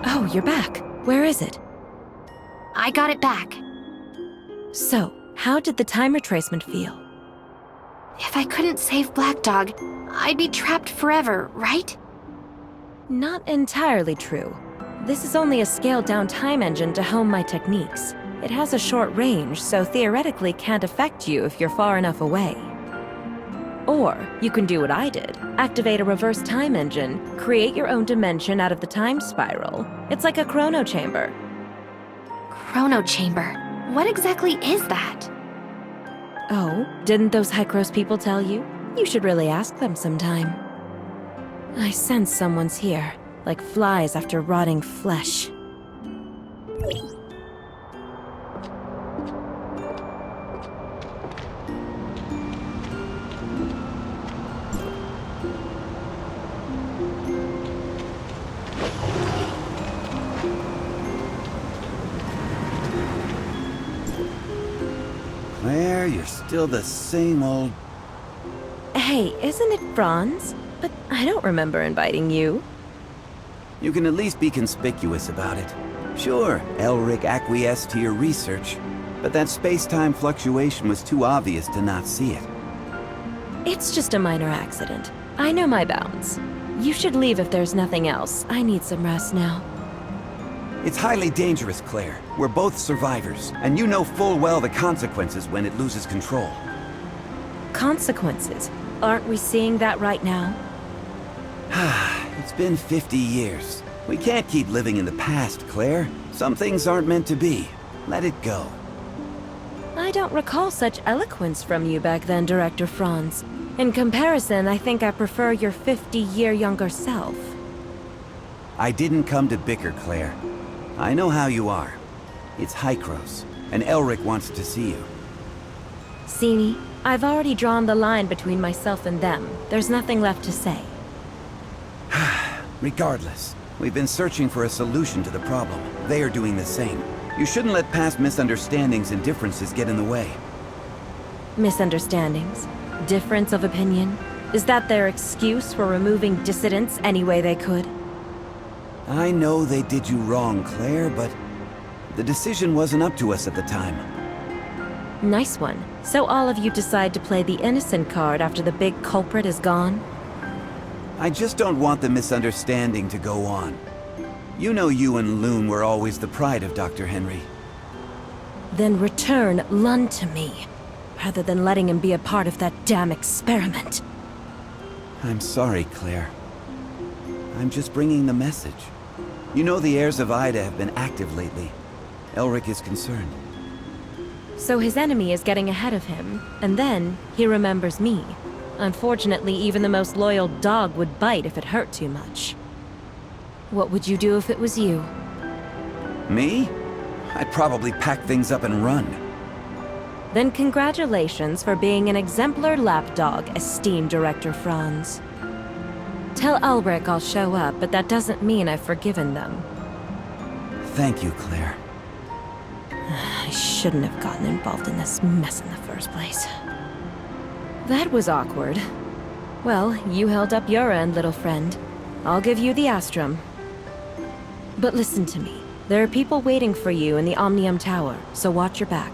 Oh, you're back. Where is it? I got it back. So, how did the time retracement feel? If I couldn't save Black Dog, I'd be trapped forever, right? Not entirely true. This is only a scaled-down time engine to hone my techniques. It has a short range, so theoretically can't affect you if you're far enough away. Or, you can do what I did. Activate a reverse time engine, create your own dimension out of the time spiral. It's like a chrono chamber. Chrono chamber? What exactly is that? Oh, didn't those Hykros people tell you? You should really ask them sometime. I sense someone's here, like flies after rotting flesh. Claire, you're still the same old... Hey, isn't it Franz? But I don't remember inviting you. You can at least be conspicuous about it. Sure, Elric acquiesced to your research, but that space-time fluctuation was too obvious to not see it. It's just a minor accident. I know my bounds. You should leave if there's nothing else. I need some rest now. It's highly dangerous, Claire. We're both survivors, and you know full well the consequences when it loses control. Consequences? Aren't we seeing that right now? It's been 50 years. We can't keep living in the past, Claire. Some things aren't meant to be. Let it go. I don't recall such eloquence from you back then, Director Franz. In comparison, I think I prefer your 50-year younger self. I didn't come to bicker, Claire. I know how you are. It's Hykros, and Elric wants to see you. See me? I've already drawn the line between myself and them. There's nothing left to say. Regardless, we've been searching for a solution to the problem. They are doing the same. You shouldn't let past misunderstandings and differences get in the way. Misunderstandings? Difference of opinion? Is that their excuse for removing dissidents any way they could? I know they did you wrong, Claire, but the decision wasn't up to us at the time. Nice one. So all of you decide to play the innocent card after the big culprit is gone? I just don't want the misunderstanding to go on. You know you and Loon were always the pride of Dr. Henry. Then return Lund to me, rather than letting him be a part of that damn experiment. I'm sorry, Claire. I'm just bringing the message. You know the heirs of Ida have been active lately. Elric is concerned. So his enemy is getting ahead of him, and then he remembers me. Unfortunately, even the most loyal dog would bite if it hurt too much. What would you do if it was you? Me? I'd probably pack things up and run. Then congratulations for being an exemplar lapdog, esteemed Director Franz. Tell Elric I'll show up, but that doesn't mean I've forgiven them. Thank you, Claire. I shouldn't have gotten involved in this mess in the first place. That was awkward. Well, you held up your end, little friend. I'll give you the Astrum. But listen to me. There are people waiting for you in the OMNIUM Tower, so watch your back.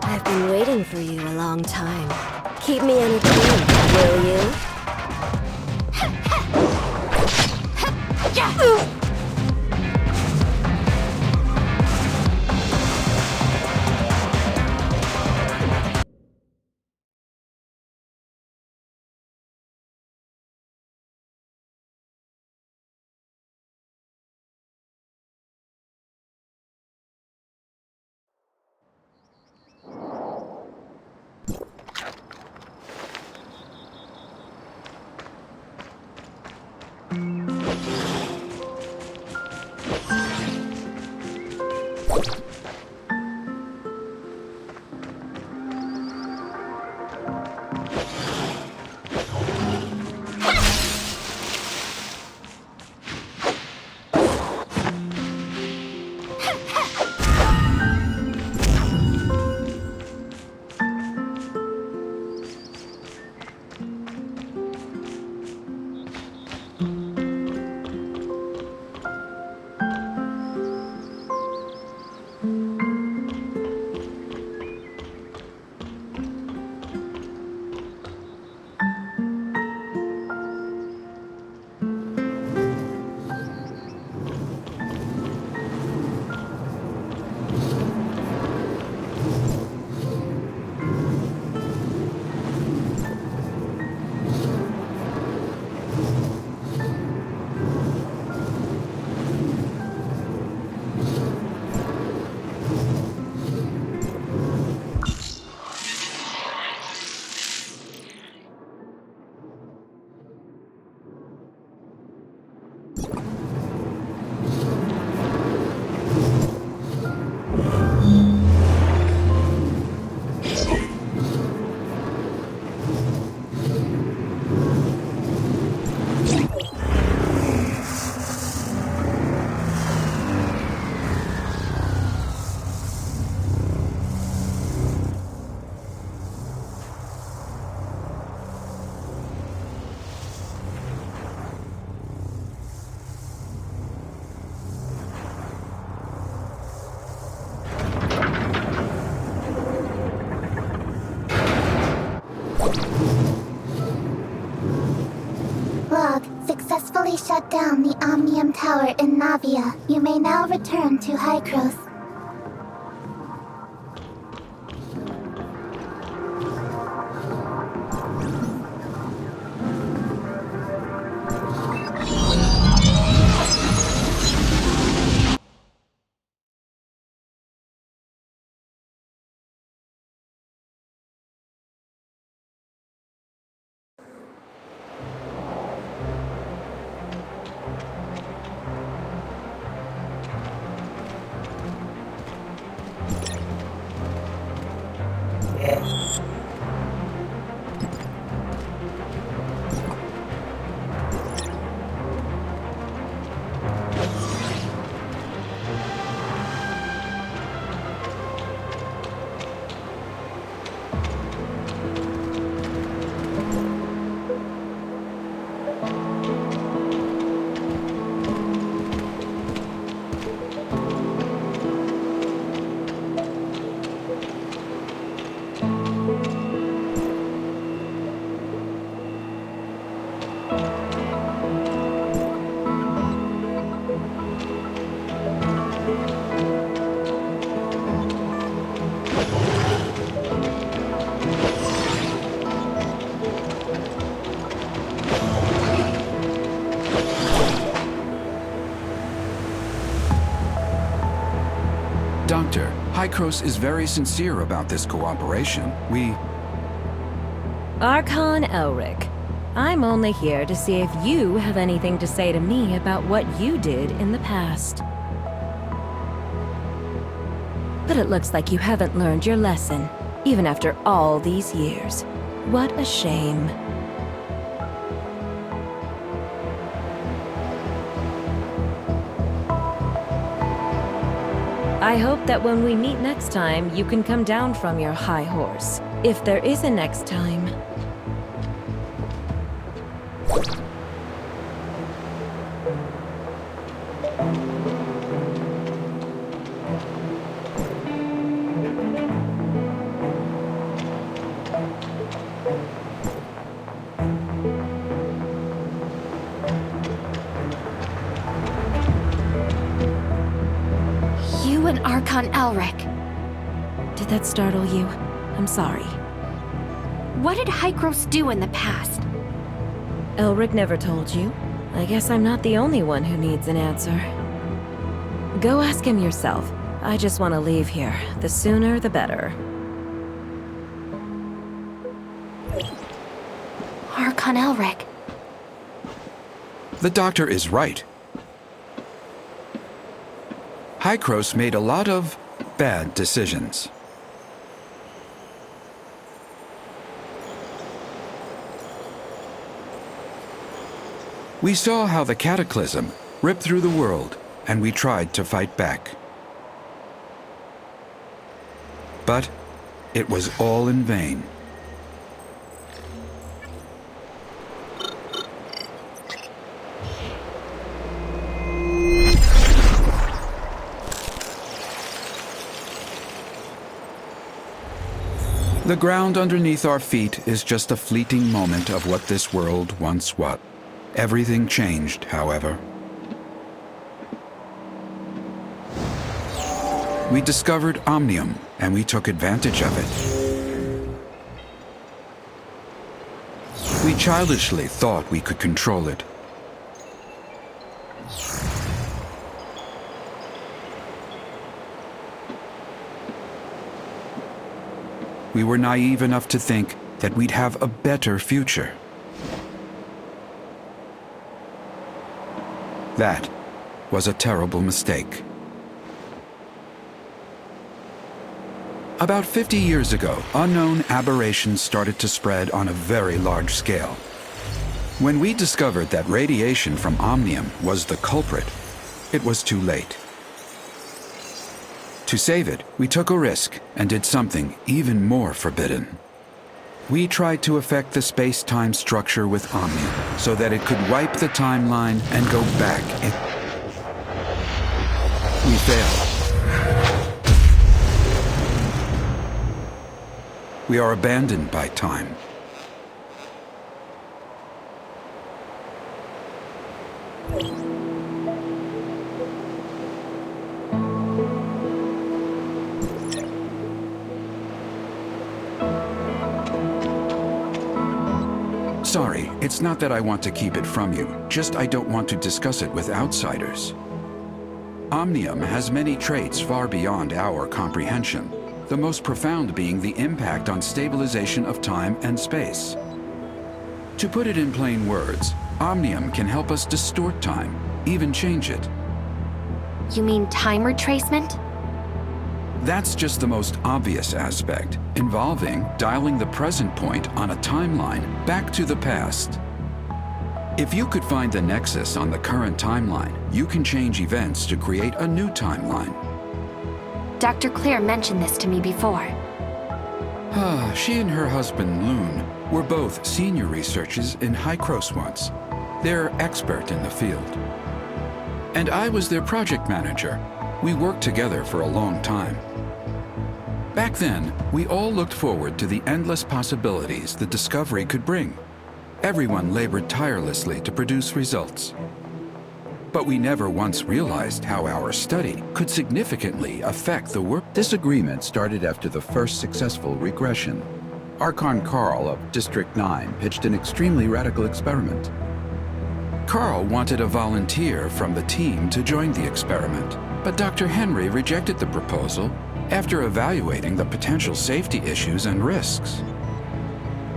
I've been waiting for you a long time. Keep me entertained, will you? Successfully shut down the OMNIUM tower in NAVIA. You may now return to Hykros. Doctor, Hykros is very sincere about this cooperation. Archon Elric, I'm only here to see if you have anything to say to me about what you did in the past. But it looks like you haven't learned your lesson, even after all these years. What a shame. I hope that when we meet next time, you can come down from your high horse. If there is a next time. You and Archon Elric. Did that startle you? I'm sorry. What did Hykros do in the past? Elric never told you. I guess I'm not the only one who needs an answer. Go ask him yourself. I just want to leave here. The sooner, the better. Archon Elric. The doctor is right. Hykros made a lot of bad decisions. We saw how the cataclysm ripped through the world, and we tried to fight back. But it was all in vain. The ground underneath our feet is just a fleeting moment of what this world once was. Everything changed, however. We discovered OMNIUM, and we took advantage of it. We childishly thought we could control it. We were naive enough to think that we'd have a better future. That was a terrible mistake. About 50 years ago, unknown aberrations started to spread on a very large scale. When we discovered that radiation from OMNIUM was the culprit, it was too late. To save it, we took a risk and did something even more forbidden. We tried to affect the space-time structure with OMNIUM so that it could wipe the timeline and go back. We failed. We are abandoned by time. Sorry, it's not that I want to keep it from you, just I don't want to discuss it with outsiders. OMNIUM has many traits far beyond our comprehension, the most profound being the impact on stabilization of time and space. To put it in plain words, OMNIUM can help us distort time, even change it. You mean time retracement? That's just the most obvious aspect, involving dialing the present point on a timeline back to the past. If you could find the nexus on the current timeline, you can change events to create a new timeline. Dr. Claire mentioned this to me before. She and her husband, Loon, were both senior researchers in Hykros once. They're expert in the field. And I was their project manager. We worked together for a long time. Back then, we all looked forward to the endless possibilities the discovery could bring. Everyone labored tirelessly to produce results. But we never once realized how our study could significantly affect the work. This agreement started after the first successful regression. Archon Carl of District 9 pitched an extremely radical experiment. Carl wanted a volunteer from the team to join the experiment, but Dr. Henry rejected the proposal after evaluating the potential safety issues and risks.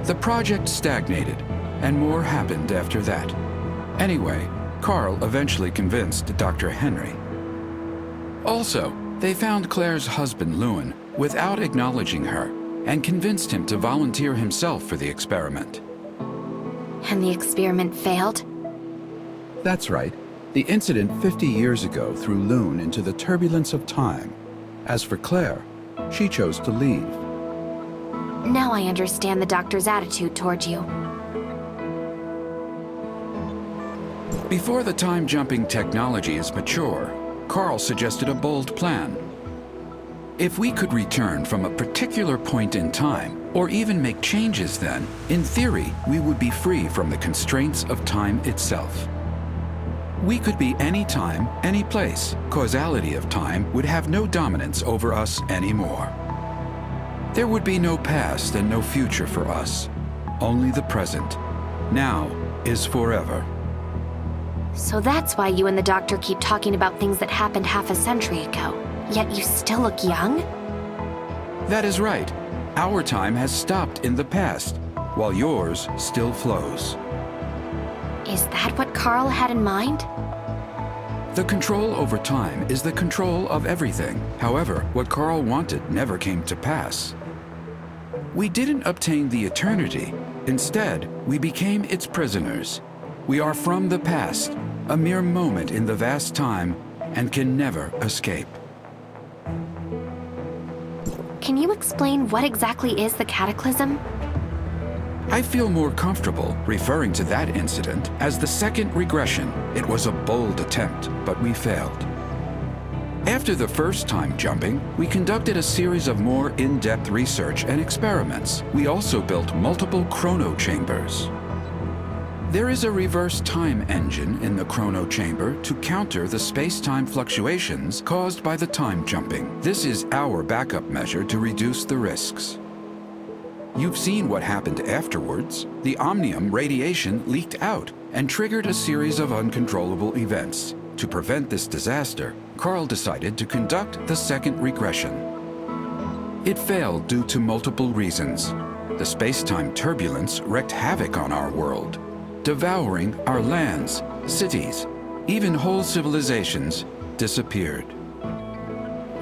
The project stagnated, and more happened after that. Anyway, Carl eventually convinced Dr. Henry. Also, they found Claire's husband, Lewin, without acknowledging her, and convinced him to volunteer himself for the experiment. And the experiment failed? That's right. The incident 50 years ago threw Lune into the turbulence of time. As for Claire, she chose to leave. Now I understand the doctor's attitude toward you. Before the time-jumping technology is mature, Carl suggested a bold plan. If we could return from a particular point in time, or even make changes then, in theory, we would be free from the constraints of time itself. We could be any time, any place. Causality of time would have no dominance over us anymore. There would be no past and no future for us, only the present. Now is forever. So that's why you and the doctor keep talking about things that happened half a century ago. Yet you still look young? That is right. Our time has stopped in the past, while yours still flows. Is that what Carl had in mind? The control over time is the control of everything. However, what Carl wanted never came to pass. We didn't obtain the eternity. Instead, we became its prisoners. We are from the past, a mere moment in the vast time, and can never escape. Can you explain what exactly is the cataclysm? I feel more comfortable referring to that incident as the second regression. It was a bold attempt, but we failed. After the first time jumping, we conducted a series of more in-depth research and experiments. We also built multiple chrono chambers. There is a reverse time engine in the chrono chamber to counter the space-time fluctuations caused by the time jumping. This is our backup measure to reduce the risks. You've seen what happened afterwards. The OMNIUM radiation leaked out and triggered a series of uncontrollable events. To prevent this disaster, Carl decided to conduct the second regression. It failed due to multiple reasons. The space-time turbulence wreaked havoc on our world, devouring our lands, cities, even whole civilizations disappeared.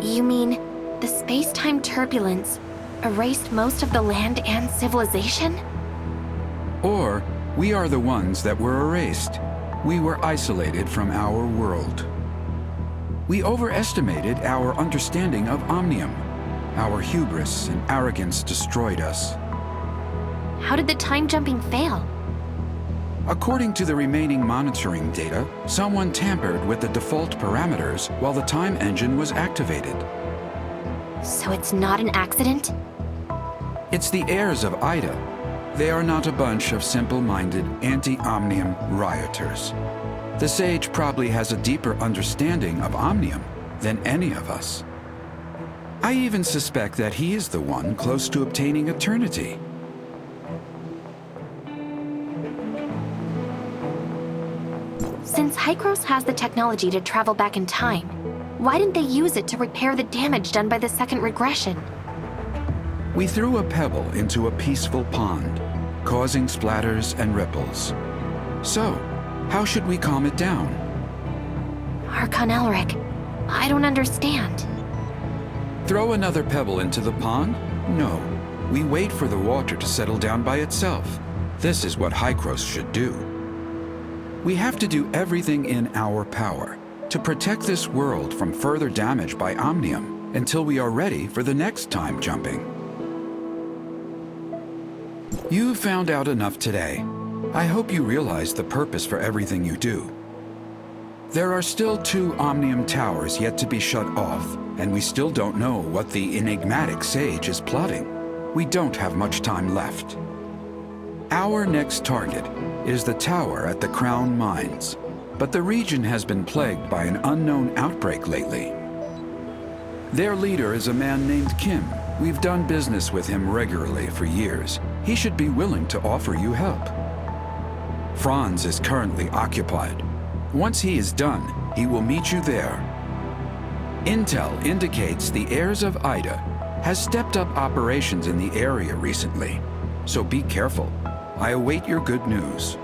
You mean the space-time turbulence erased most of the land and civilization? Or we are the ones that were erased. We were isolated from our world. We overestimated our understanding of OMNIUM. Our hubris and arrogance destroyed us. How did the time jumping fail? According to the remaining monitoring data, someone tampered with the default parameters while the time engine was activated. So it's not an accident? It's the heirs of Ida. They are not a bunch of simple-minded anti-OMNIUM rioters. The sage probably has a deeper understanding of OMNIUM than any of us. I even suspect that he is the one close to obtaining eternity. Since Hykros has the technology to travel back in time, why didn't they use it to repair the damage done by the second regression? We threw a pebble into a peaceful pond, causing splatters and ripples. So, how should we calm it down? Archon Elric, I don't understand. Throw another pebble into the pond? No. We wait for the water to settle down by itself. This is what Hykros should do. We have to do everything in our power to protect this world from further damage by OMNIUM until we are ready for the next time jumping. You found out enough today. I hope you realize the purpose for everything you do. There are still 2 OMNIUM towers yet to be shut off, and we still don't know what the enigmatic sage is plotting. We don't have much time left. Our next target is the tower at the Crown Mines, but the region has been plagued by an unknown outbreak lately. Their leader is a man named Kim. We've done business with him regularly for years. He should be willing to offer you help. Franz is currently occupied. Once he is done, he will meet you there. Intel indicates the heirs of Ida has stepped up operations in the area recently, so be careful. I await your good news.